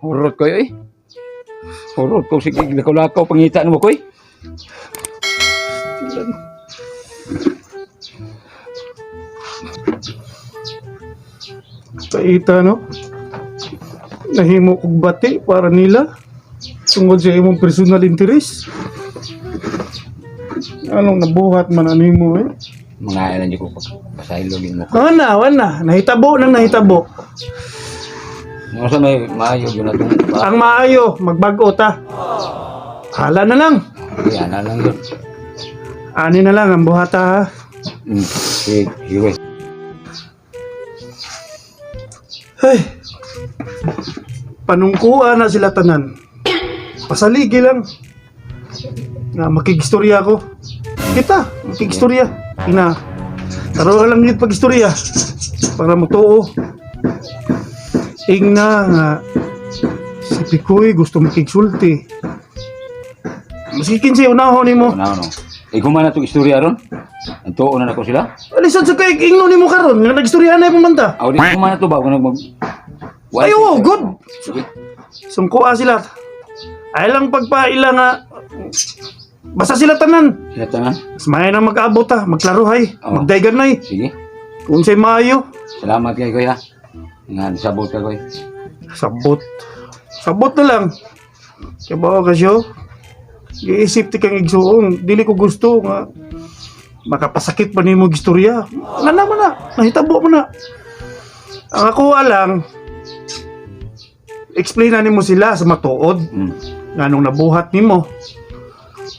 Hurot ko eh. Hurot ko sige lakaw-lakaw pangitaan mo ko eh. Kaita no? Nahimo kog bati para nila tungod sa imong personal interest. Anong nabuhat man animo eh? Mga ilan di ko pasahilogin mo ko. Wana, nahitabo nang nahitabo. Ano sa may maayo yun na itong Ang maayo, magbago ta. Hala na lang. yan na lang yun. Ani na lang ang buhata ha. Sige, sige. Ay. Panungkuan na sila tanan. Pasaligi lang. Nga makigistorya ko. Kita, makigistorya. Ina. Taro lang yun pag-istorya. Para matuo. Ingna nga si Pikoy gusto makigsulti. Masikin siya unahon ni mo. Ano? Kung man na itong istorya ron, nantuon na ako sila. Alisan sa kay ingno ni mo karon nga nagistorya na yung pamanta. Aw, di ko man na ito ba? Kung mag... Ay, oo, good. Sige. Sungkuha sila. Ay lang pagpaila nga. Basta sila tanan. Sila tanan. Mas maya na mag-abot ha. Magklaruhay. Oo. Magdaygan na eh. Sige. Kung siya'y maayo. Salamat kay Kuya. Nga, sabot ka Kuya. Sabot. Sabot na lang. Kaya ba kasyo? Iisip ti kang igsuong. Dili ko gusto nga. Makapasakit pa ni mo gistorya. Nga naman na. Nahitabo mo na. Ang ako lang. Explain na mo sila sa matuod. Nga nung nabuhat ni mo.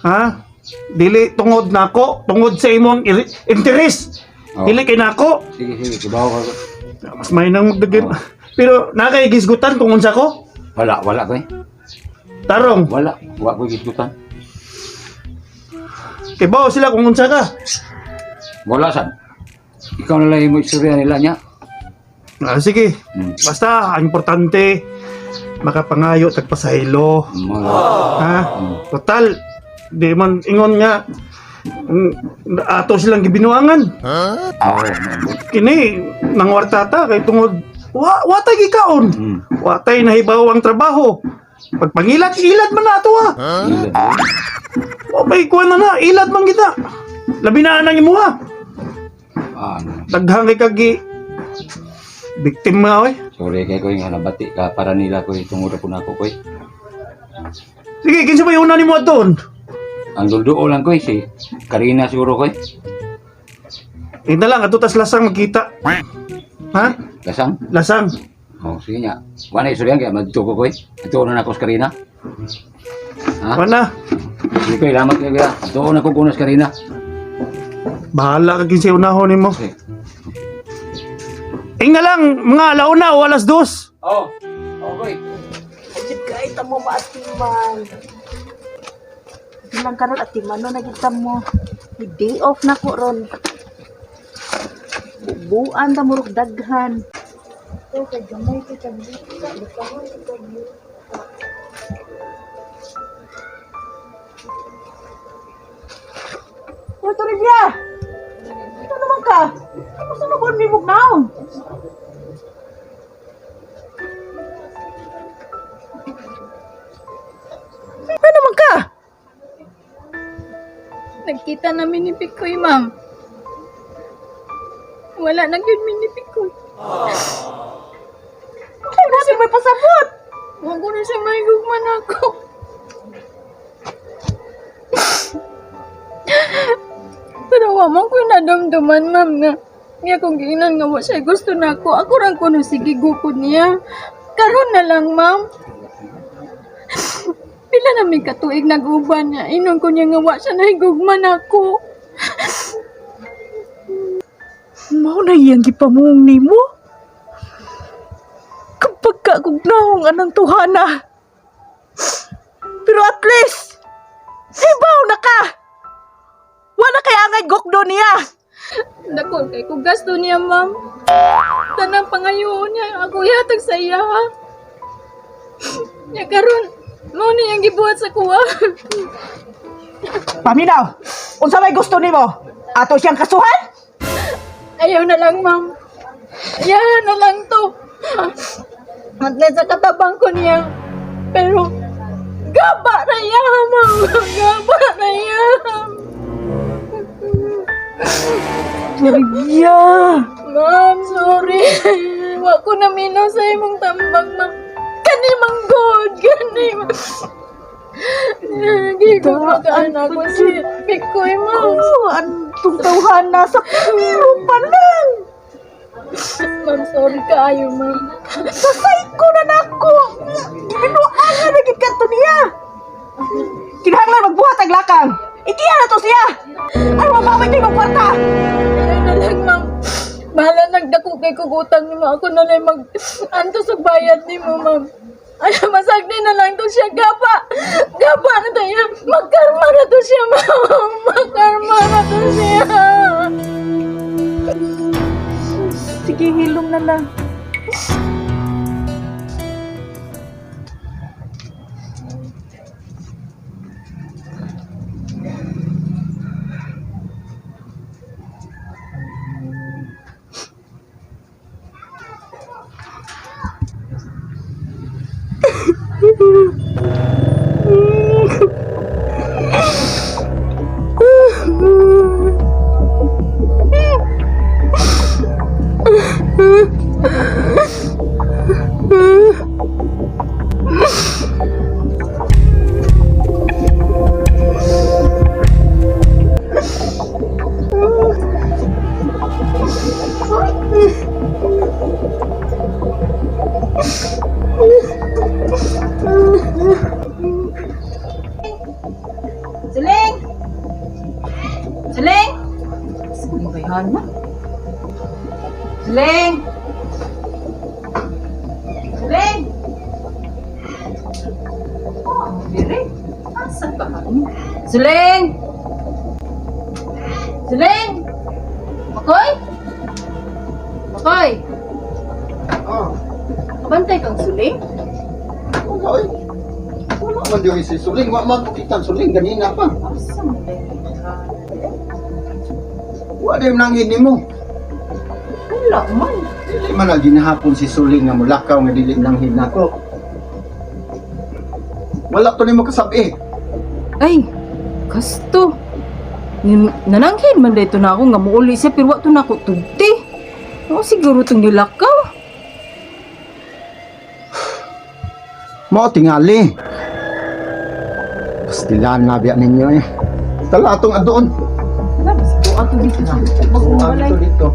Ha? Dili tungod nako. Tungod sa imong interest. Oh. Dili kay nako. Sige, sige. Kibaw ka. Mas may nang magdagin. Oh. Pero nakaigisgutan kung unsa ko. Wala Kuya. Tarong. Wala ko gisutan. Kay bao sila kung unsa ka. Wala sad. Ikaw na lang mo istorya nila niya. Sige. Basta ang importante makapangayo tagpasahilo. Ha? Total di man ingon nga ato silang gibinuangan. Kini nangwartata kay tungod watay gikaon. Watay nahibaw ang trabaho. Pag pangilat-ilat man nato ha. O may kuha na ilad man kita. Labi na nang imo ha. Daghang kay kagi biktima oy. Sorry kay Kuya nga nabati ka para nila Kuya tungod po na ako Kuya. Sige, kinsa may una nimo aton? Ang dulduo lang Kuya si Karina siguro Kuya. Ina lang ato tas lasang magkita. Ha? Lasang? Lasang. Oh, sige nga. Wala istorya kaya magtuko Kuya. Ito na ako sa Karina. Ha? Wala. Sige Kuya, salamat kay Kuya. Ito na ko kunas Karina. Bahala ka kinsa unahon nimo. Okay. Ing na lang mga alauna o alas 2. Oh. Okay. Ajit ka ita mo ba atiman? Bilang karon atiman no nagita mo. Day off na ko ron. Bubuan ta murug daghan. So kay gamay kay tagbita, bitaw kay tagbita. Hoy Toribia. Ito naman ka. Ano sa nabon mi bugnaw? Ano naman ka? Nagkita namin ni Pikoy, ma'am. Wala nang yun ni Pikoy. Ay, nasi may pasabot. Huwag ko na siya mahigugman ako. Pero wamang ko nadamdaman, ma'am, nga niya kung giinan nga mo siya gusto na ako. Ako rin ko sige gukod niya. Karon na lang, ma'am. Pila namin katuig nag-uban niya. Inon ko niya nga wa siya nahigugman ako. Mao na iyang gipamung nimo. Kapag kagugnaong anang tuhana. Pero at least, ibaw na ka. Wala kay angay gokdo niya. Dako kay kung gasto niya, ma'am. Tanang pangayoon niya. Ako yatag sa iya, ha? Nya karon, mo niyang gibuhat sa kuha. Paminaw, unsa may gusto nimo? Ato siyang kasuhan? Ayaw na lang, ma'am. Ayaw na lang to. At least sa katabang ko niya. Pero, gaba na yan, ma'am. Gaba na yan. Maria! Ma'am, sorry. Wa ko na minaw sa imong tambag, ma'am. Kani mang good, kani mang... Hindi ko makaanak ko si Pikoy, ma'am. Ang tungtauhan na sa piro pa lang! Ma'am, sorry kaayo, ma'am. Sasay ko na nako! Binuan na naging kanto niya! Kinahanglan magbuhat ang lakang! Ikiya na to siya! Ano mamawit niyo magkwarta? Ayun na lang, ma'am. Bahala nagdako kay kugutang ni mo. Ako na lang mag-anto sa bayad ni mo, ma'am. Ay, masagdi na lang to siya. Gapa! Gapa na tayo. Magkarma na to siya, ma'am. Magkarma na to siya. Sige, hilom na lang. Suling! Suling! Sige mo kayo, Hana? Suling! Suling! Oh, diri. Asan ba ako? Suling! Suling! Makoy? Makoy! Ah, Kabantay kang suling? wala eh. Wala man di si Suling. Wala man kukitan Suling. Ganina pa. Asan ba yun? Wala yung nangini mo. Wala man. Dili man na ginahapon si Suling nga mulakaw nga dili nang hinako. Wala to nimo kasabi. Ay, kasto. Nanangkin man dito na ako nga muuli siya pero wato na ako tugti. O siguro itong nilakaw. Mo tingali. Pastilan na biya ninyo eh. Tala atong adoon. Ko ato dito na. Ang ito dito.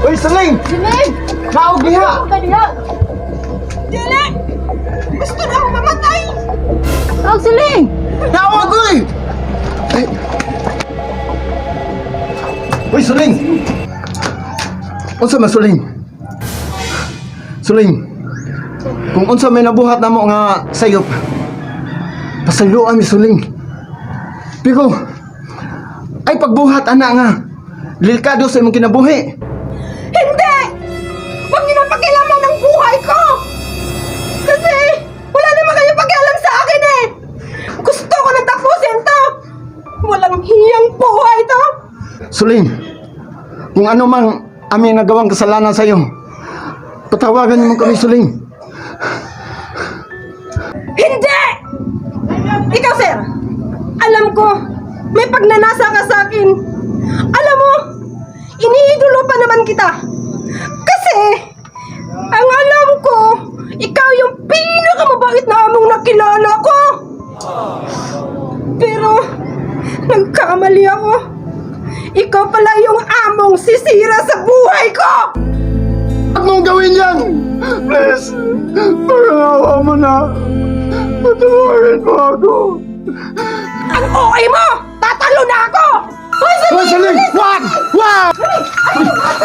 Uy, Suling! Suling! Naog diha! Kadiha! Dili! Gusto na ako mamatay! Oh, Suling! Naog uy! Ay. Uy, Suling! Unsa man Suling? Suling, kung unsa may nabuhat namo nga sayop, pasayloan mi Suling. Pero, ay pagbuhat ana nga, delikado sa imong kinabuhi. Hindi! Huwag niyo na pakialaman ng buhay ko! Kasi wala naman kayo pakialam sa akin eh! Gusto ko na tapusin to! Walang hiyang buhay to! Suling, kung ano mang aming nagawang kasalanan sa iyo, patawagan niyo kami Suling. Hindi! Ikaw, sir! Alam ko, may pagnanasa ka sa akin. Alam mo, iniidolo pa naman kita. Kasi, ang makilala ko. Pero, nagkamali ako. Ikaw pala yung among sisira sa buhay ko! Huwag mong gawin yan! Please! Parawa mo na! Patawarin mo ako! Ang OA mo! Tatalo na ako! Hoy, Rosalie! Wag! Wag!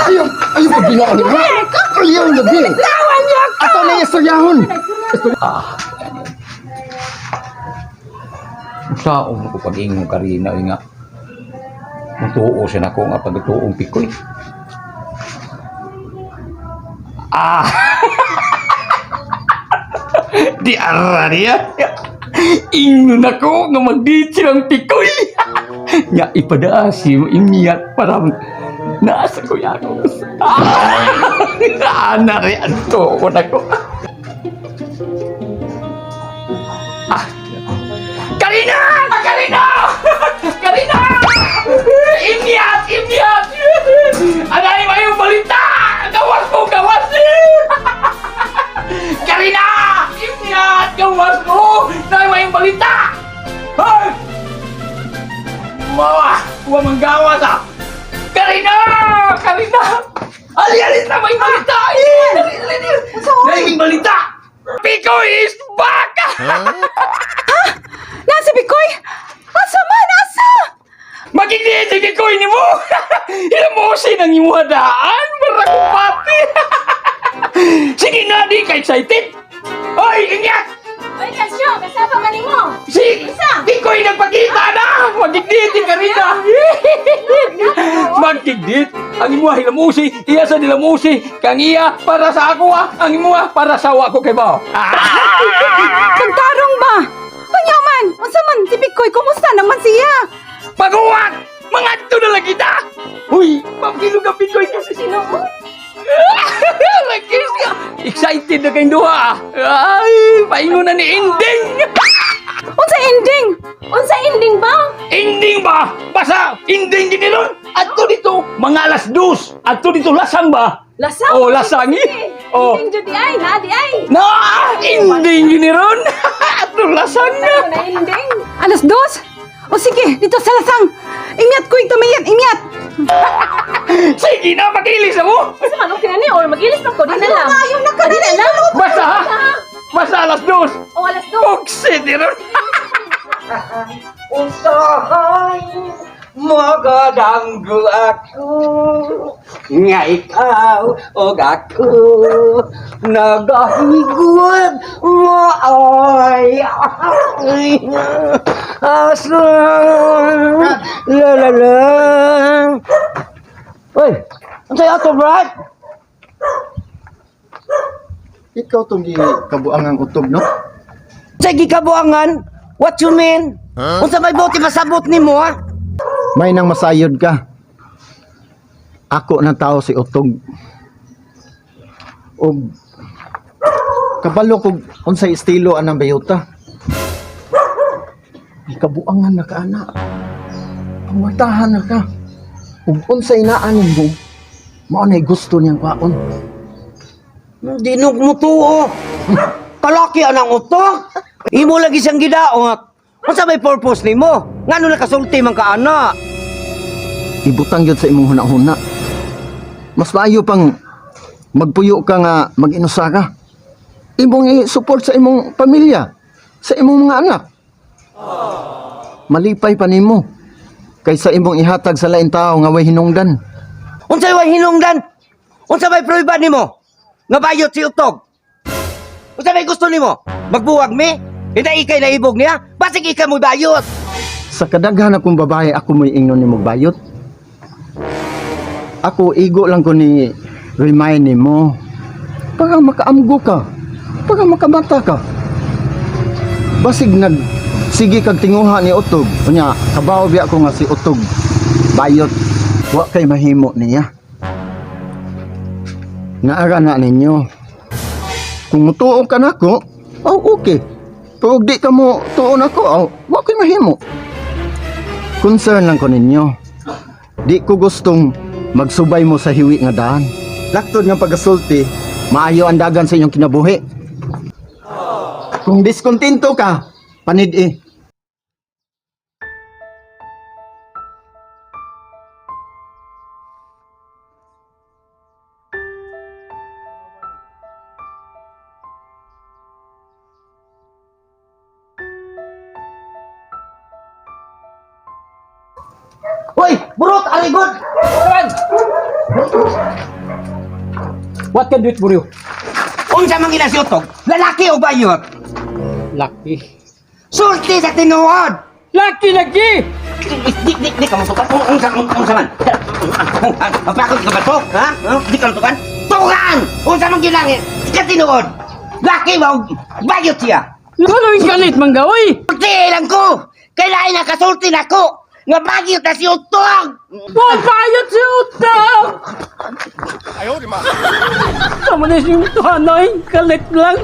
Ayaw! Ayaw mo ginawa mo! Ayaw na din! Tawan niyo ako! Ato na yung istoryahon! Saan ko pag-ingong Karina ay nga. Mutuo siya na ko nga pagtuong pikoy. Di ara niya. Ingon ako nga magdit silang pikoy. Nga ipadaasi mo imiyat para nasa ko yan. Ana rin ang tuon ako. Karina! Karina! Karina! Imyat! Imyat! Anay mo yung balita! Gawas mo! Gawas! Karina! Imyat! Gawas mo! Anay mo yung balita! Hoy! Mawa! Huwag mong gawas ah! Karina! Karina! Ali-alis na may balita! Ali-alis! May balita! Pico is back! Nasa Bikoy? Asa man? Asa? Magiging si Picoy ni mo! Ilamusin ang iyong hadaan! Marakupati! Sige na, di ka excited! Hoy, ingat! Ay, Kasyo, kasama man mo. Si Picoy nagpakita na! Magigdit ka rin na! Magigdit! Ang imuha hilamusi, iya sa nilamusi, kang iya para sa ako ang imuha para sa ako kay Bao. Kagtarong ba? Kanya man! Unsa man? Si Bikoy, kumusta naman siya? Paguwag! Mga ito na lang kita! Uy, pagkilo ka Picoy kasi sino? Lagis ka! Excited na kayong duha! Ay, paingo na ni Ending! Unsa ending? Unsa ending ba? Ending ba? Basta, ending din nila! Ato dito, mga alas dos! Ato dito, lasang ba? Lasang? Oh, lasang Oh. Ending jud di ay, na di ay. No! Ending din ron! Ato lasang na! Na ending. Alas 2? O sige, dito sa lasang. Imyat ko ito, imyat. Sige na, magilis na mo! Kasi manong kinani, or mag-ilis na ko, di na lang. Ayaw na ka na lang. Basta ha? Basta alas dos! O, alas 2. Buksit din ron! Usahay magadanggo ako nga ikaw o ako nagahigod mo ay asa la la la. Uy, ang sayo to, Brad? Ikaw itong kabuangang utog, no? Sige kabuangan, what you mean? Unsa may buti masabot nimo ha? May nang masayod ka. Ako na tao si Utog. O kabalo kog unsay estilo anang bayuta. Ikabuangan na ka ana. Pangwartahan na ka. Ug unsay naanin mo, mao nay gusto niyang kwaon. Dinog mo tuo. Kalaki anang utok. Imo lagi siyang gidaot. Unsa may purpose nimo? Ngano nakasulti man ka ana? Ibutang gyud sa imong hunahuna. Mas maayo pang magpuyo ka nga mag-inusa ka. Imong i-support sa imong pamilya, sa imong mga anak. Malipay pa nimo kaysa imong ihatag sa lain tao nga way hinungdan. Unsay way hinungdan? Unsa may prueba nimo? Nga bayot si Utog. Unsa may gusto nimo? Magbuwag mi? Hindi ikay naibog niya? Basig ikay mo bayot. Sa kadaghan akong babae ako may ingnon ni magbayot. Ako igo lang ko ni remind nimo. Para makaamgo ka. Para makamata ka. Basig sige kag tinguha ni Utog. Unya kabaw biya ko nga si Utog. Bayot. Wa kay mahimo niya. Naara na ninyo. Kung mutuo ka nako, okay. Pero di ka mo tuon ako, wa ko'y mahimo. Concern lang ko ninyo. Di ko gustong magsubay mo sa hiwi nga daan. Laktod nga pagasulti, maayo ang dagan sa inyong kinabuhi. Kung diskontento ka, panid eh. Hoy, burot, arigod! What can do it for you? Unsa man gina si Utog? Lalaki o bayot? Lucky. Sulti sa tinuod! Lucky lagi! Di ka matukan. Unsa man? Mapakot ka ba to? Ha? Di ka matukan? Tukan! Unsa man ginangin? Ka tinuod! Laki ba o bayot siya? Ano yung galit, manggaoy? Sulti lang ko! Kailangan na kasulti na ko! Nga bayot na si Utog! Bayot si Utang! Tama na yung tuhanay, galit lang.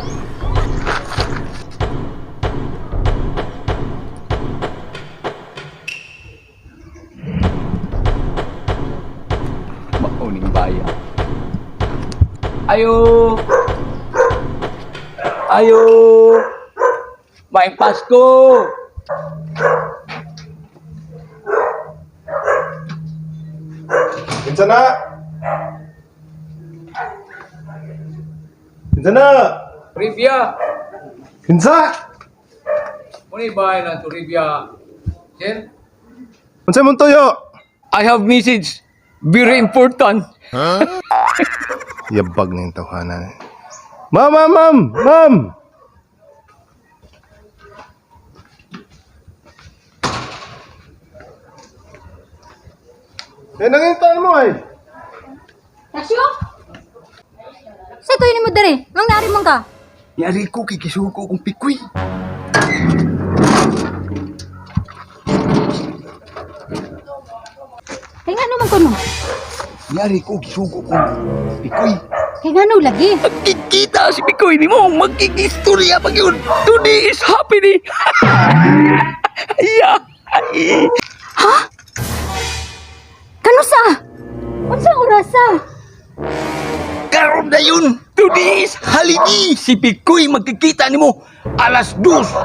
Mauning bayan. Ayo! Ayo! Maing Pasko! Kinsa na? Kinsa na? Trivia! Kinsa? Muna bahay na to Trivia. Sir? Unsa man toyo? I have message. Very important. Yabag na yung tawanan. Ma'am! Eh, nangintan mo ay. Tasyo? Sa tuyo ni mo dere, nang nari man ka? Yari ko, kikisuko kong pikoy. Kaya nga naman ko no? Yari ko, kisuko kong pikoy. Kaya nga no lagi. Kikita si Pikoy ni mo. Magkikistorya pag yun. Today is happening. Yeah. Kano sa? Unsa orasa? Karon na yun. Today is holiday. Si Pikoy magkikita ni mo. 2:00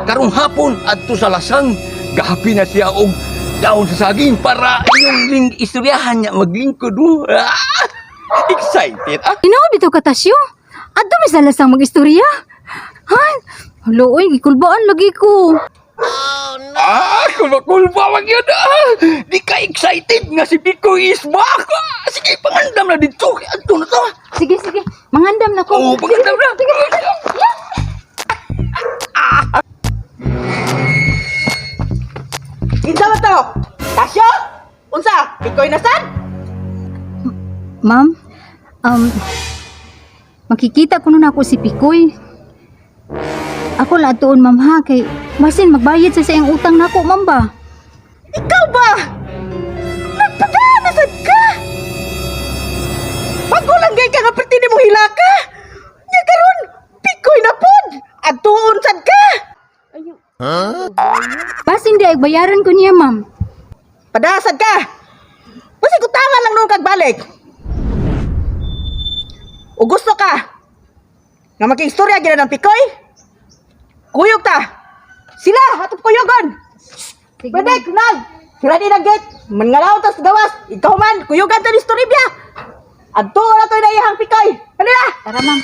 karong hapon at to sa lasang. Gahapi na siya og daon sa saging para yung istoryahan niya maglingkod mo. Excited ah. Inaw bitaw ka Tasyo? Adto mi sa lasang mag-istorya? Ha? Haloy, gikulbaan lagi ko. Kulba wag yun Di ka excited nga si Pikoy is back. Sige, pangandam na dito. Ato na to. Sige, mangandam na ko. Oo, pangandam na. Kinsa man to? Tasyo? Unsa? Pikoy na sad? Ma'am, makikita ko nun ako si Pikoy. Ako lang tuon, ma'am ha, kay basin magbayad sa sayang utang nako, ma'am ba? Ikaw ba? Nagpadana sad ka? Pagulang gay ka nga perti ni mong hilaka. Nya karon, Pikoy na pod. Atuon sad ka. Basin di ay bayaran ko niya, ma'am. Padasad ka. Basi kutangan lang nung kagbalik. O gusto ka nga makiistorya gina ng Pikoy? Kuyog ta. Sila, hatop kuyogon. Sige, Pwede, kunag. Sila din ang gate. Mangalaw tas gawas. Ikaw man, kuyugan to ni storibya. Adto na to na iyang Pikoy. Kanila. tara, ma'am.